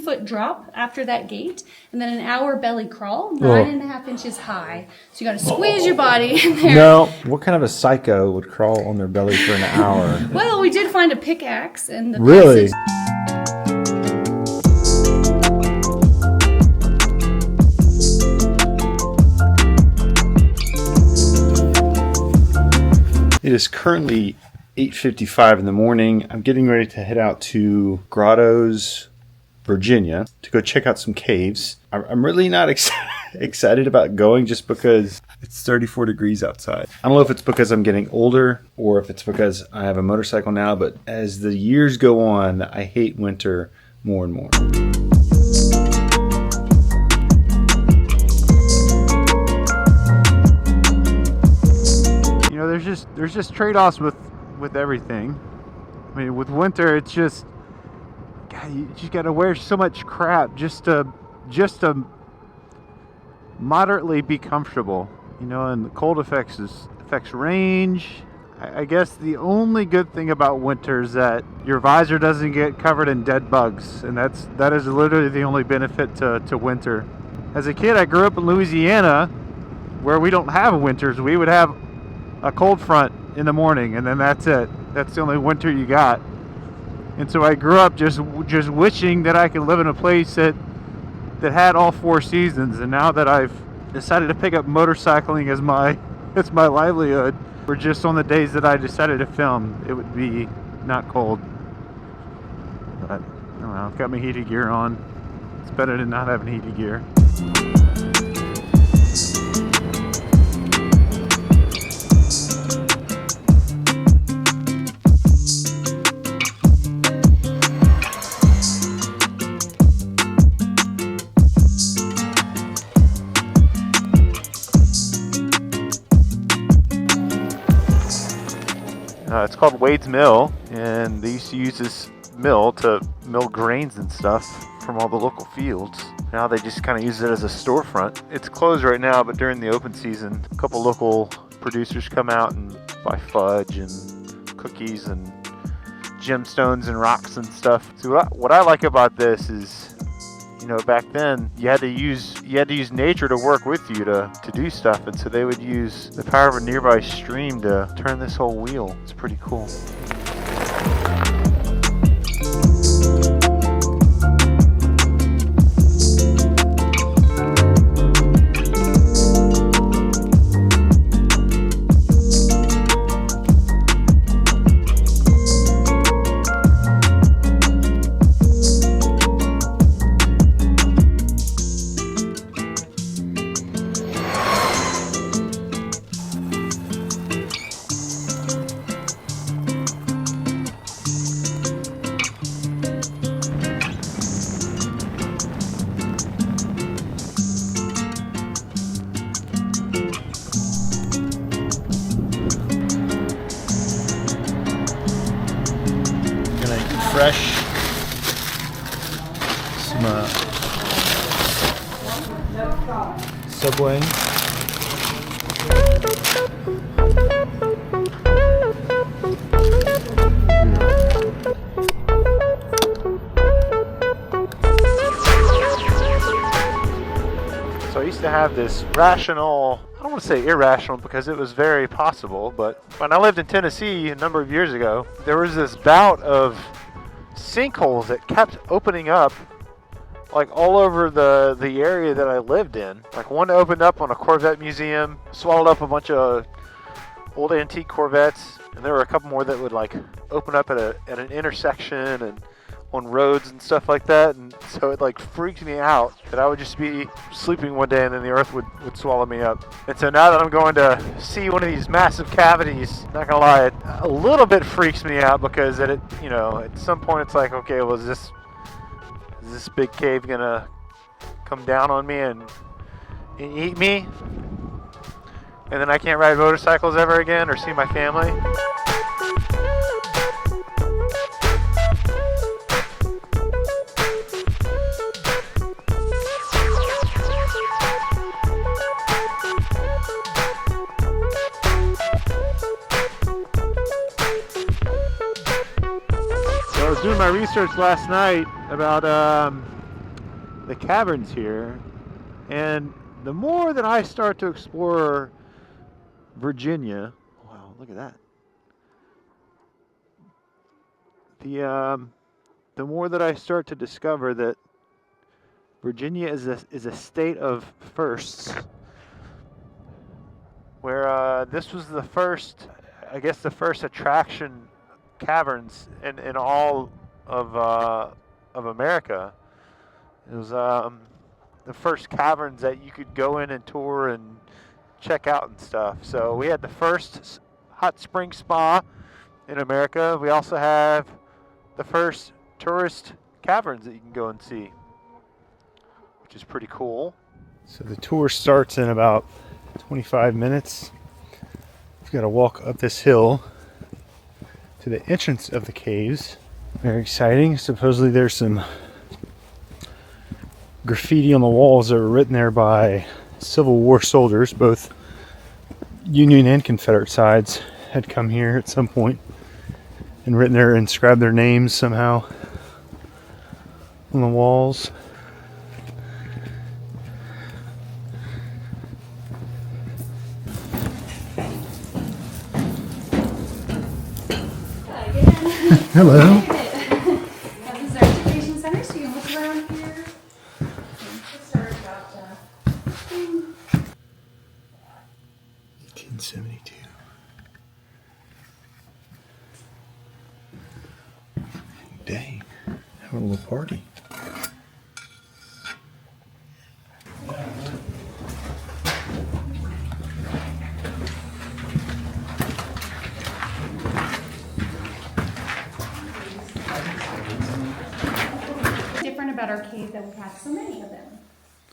2-foot drop after that gate, and then an hour belly crawl, 9.5 inches high. So you got to squeeze your body in there. No, what kind of a psycho would crawl on their belly for an hour? Well, we did find a pickaxe in the Really? It is currently 8:55 in the morning. I'm getting ready to head out to Grottoes, Virginia, to go check out some caves. I'm really not excited about going just because it's 34 degrees outside. I don't know if it's because I'm getting older or if it's because I have a motorcycle now, but as the years go on, I hate winter more and more. You know, there's just trade-offs with everything. I mean, with winter, it's just, God, you just got to wear so much crap just to moderately be comfortable. You know, and the cold affects range. I guess the only good thing about winter is that your visor doesn't get covered in dead bugs, and that is literally the only benefit to winter. As a kid, I grew up in Louisiana, where we don't have winters. We would have a cold front in the morning, and then that's it. That's the only winter you got. And so I grew up just wishing that I could live in a place that had all 4 seasons. And now that I've decided to pick up motorcycling as my livelihood, or just on the days that I decided to film, it would be not cold. But I don't know, I've got my heated gear on. It's better than not having heated gear. It's called Wade's Mill, and they used to use this mill to mill grains and stuff from all the local fields. Now they just kind of use it as a storefront. It's closed right now, but during the open season, a couple local producers come out and buy fudge and cookies and gemstones and rocks and stuff. So what I like about this is, you know, back then you had to use nature to work with you to do stuff, and so they would use the power of a nearby stream to turn this whole wheel. It's pretty cool. Fresh some Subway. So I used to have this rational, I don't want to say irrational because it was very possible, but when I lived in Tennessee a number of years ago, there was this bout of sinkholes that kept opening up like all over the area that I lived in. Like one opened up on a Corvette museum, swallowed up a bunch of old antique Corvettes, and there were a couple more that would like open up at an intersection and on roads and stuff like that. And so it like freaked me out that I would just be sleeping one day and then the earth would swallow me up. And so now that I'm going to see one of these massive cavities, not gonna lie, it a little bit freaks me out because at some point it's like, okay, well, is this big cave gonna come down on me and eat me? And then I can't ride motorcycles ever again or see my family? I was doing my research last night about the caverns here, and the more that I start to explore Virginia, wow, look at that. The more that I start to discover that Virginia is a state of firsts, where this was the first, I guess, the first attraction caverns in all of America. It was the first caverns that you could go in and tour and check out and stuff. So we had the first hot spring spa in America. We also have the first tourist caverns that you can go and see, which is pretty cool. So the tour starts in about 25 minutes. We've got to walk up this hill to the entrance of the caves. Very exciting. Supposedly there's some graffiti on the walls that were written there by Civil War soldiers. Both Union and Confederate sides had come here at some point and written there, inscribed their names somehow on the walls. Hello. This is our education center, so you can look around here. Let's start about 1872. Dang, having a little party. different about our cave that we have so many of them.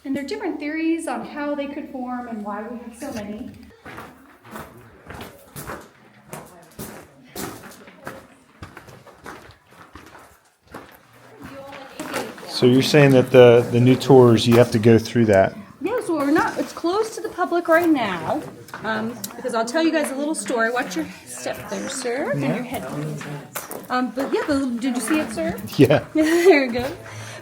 And there are different theories on how they could form and why we have so many. So you're saying that the new tours, you have to go through that? Yeah, so it's closed to the public right now, because I'll tell you guys a little story. Watch your step there, sir, and your head. But yeah, did you see it, sir? Yeah. There you go.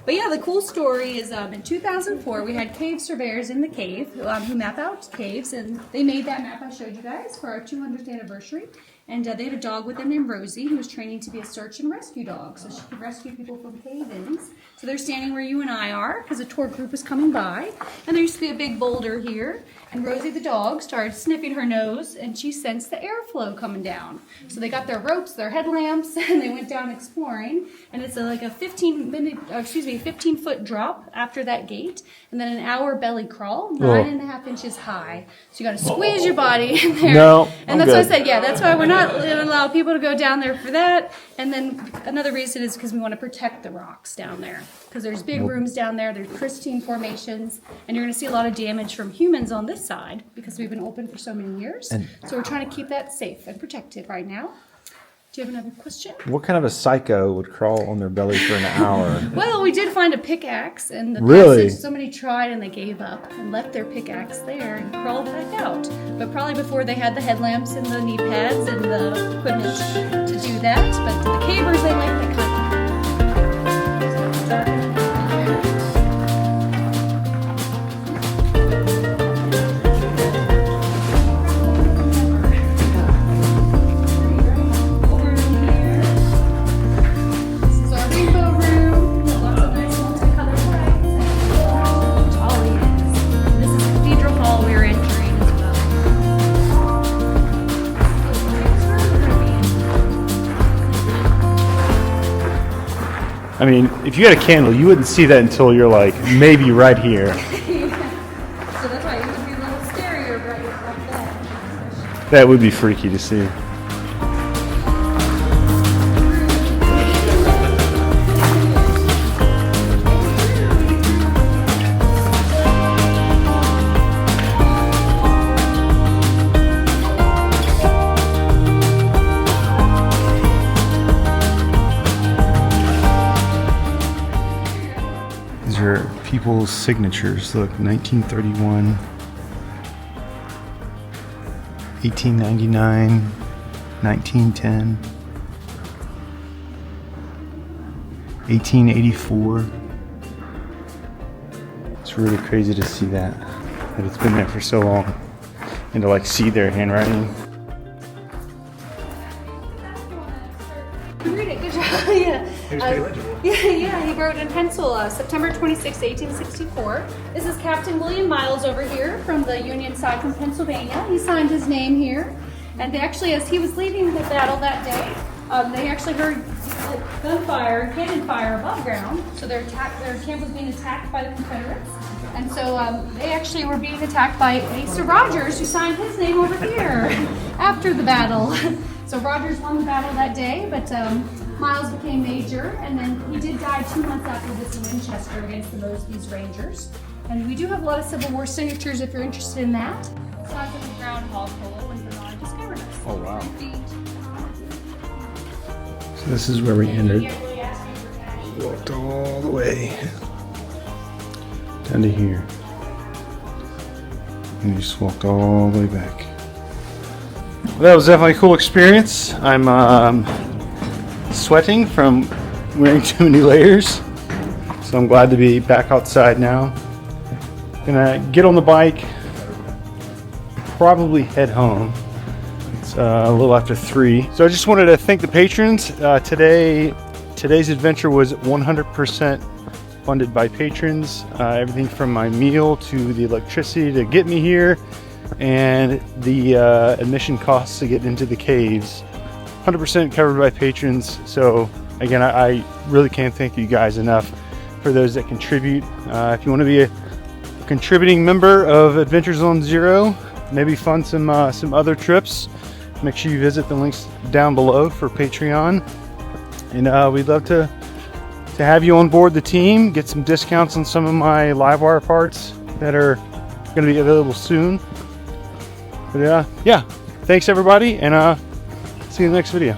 But yeah, the cool story is in 2004, we had cave surveyors in the cave who map out caves, and they made that map I showed you guys for our 200th anniversary. And they had a dog with them named Rosie, who was training to be a search and rescue dog, so she could rescue people from cave-ins. So they're standing where you and I are, because a tour group was coming by, and there used to be a big boulder here, and Rosie the dog started sniffing her nose, and she sensed the airflow coming down. So they got their ropes, their headlamps, and they went down exploring, and it's like a 15-foot drop after that gate, and then an hour belly crawl, 9.5 inches high. So you got to squeeze your body in there. No, and that's what I said. Yeah, that's why we're not allow people to go down there for that. And then another reason is because we want to protect the rocks down there, because there's big rooms down there, there's pristine formations, and you're going to see a lot of damage from humans on this side because we've been open for so many years. So we're trying to keep that safe and protected right now. Do you have another question? What kind of a psycho would crawl on their belly for an hour? Well, we did find a pickaxe, and the Really? passage, somebody tried and they gave up and left their pickaxe there and crawled back out. But probably before they had the headlamps and the knee pads and the equipment to do that. But the cavers, they like that kind of I mean, if you had a candle, you wouldn't see that until you're like maybe right here. So that's why it would be a little scarier right there. That would be freaky to see. Are people's signatures. Look, 1931, 1899, 1910, 1884, It's really crazy to see that it's been there for so long, and to like see their handwriting. You read it, good job. Yeah. Yeah, he wrote in pencil September 26, 1864. This is Captain William Miles over here from the Union side from Pennsylvania. He signed his name here. And they actually, as he was leaving the battle that day, they actually heard gunfire, cannon fire above ground. So their camp was being attacked by the Confederates. And so they actually were being attacked by Sir Rogers, who signed his name over here after the battle. So Rogers won the battle that day, but Miles became major, and then he did die 2 months after this in Winchester against the Mosby's Rangers. And we do have a lot of Civil War signatures if you're interested in that. Size of the groundhog polo when Bernard discovered us. Oh wow. 3 feet. So this is where we ended. Can't really ask you for cash. Walked all the way down to here. And just walked all the way back. Well, that was definitely a cool experience. I'm sweating from wearing too many layers. So I'm glad to be back outside now. Gonna get on the bike, probably head home. It's a little after 3. So I just wanted to thank the patrons. Today's adventure was 100% funded by patrons. Everything from my meal to the electricity to get me here, and the admission costs to get into the caves, 100% covered by patrons. So again, I really can't thank you guys enough for those that contribute. If you want to be a contributing member of Adventures on Zero, maybe fund some other trips, make sure you visit the links down below for Patreon. And we'd love to have you on board the team, get some discounts on some of my Livewire parts that are going to be available soon. But yeah, thanks everybody, and see you in the next video.